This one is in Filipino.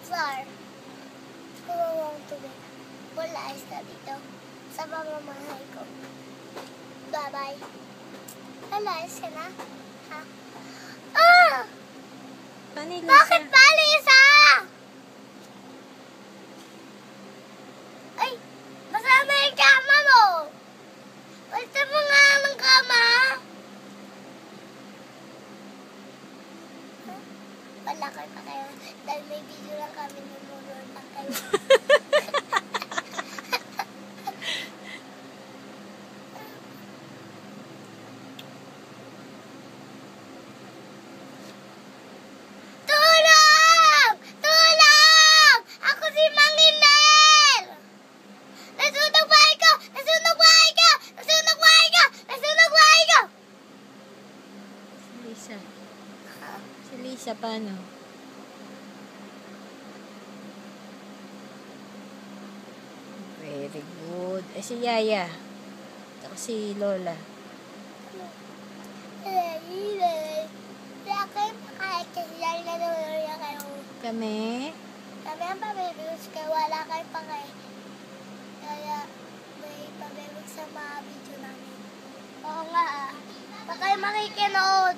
Flour. Kumawang tubig. Wala ayos na dito. Sa mamamahay ko. Bye-bye. Wala ayos ka na? Ha? Ah! Panilisa. Bakit palisa? Ay! Masama yung kama mo! Basta mo nga ng kama! Wala kayo pa kayo. Dahil may video lang kami nunulod lang kayo. Tulong! Tulong! Ako si Manginel! Nasunog bahay ko! Nasunog bahay ko! Nasunog bahay ko! Nasunog bahay ko! Si Lisa. Si Lisa, paano? Very good. Eh, si Yaya. At si Lola. Wala kayo pakahit kasi dahil nanunuloy kayo. Kami? Kami ang pabibigos kayo. Wala kayo pakahit. Kaya may pabibig sa mga video namin. Oo nga ah. Baka kayo makikinood.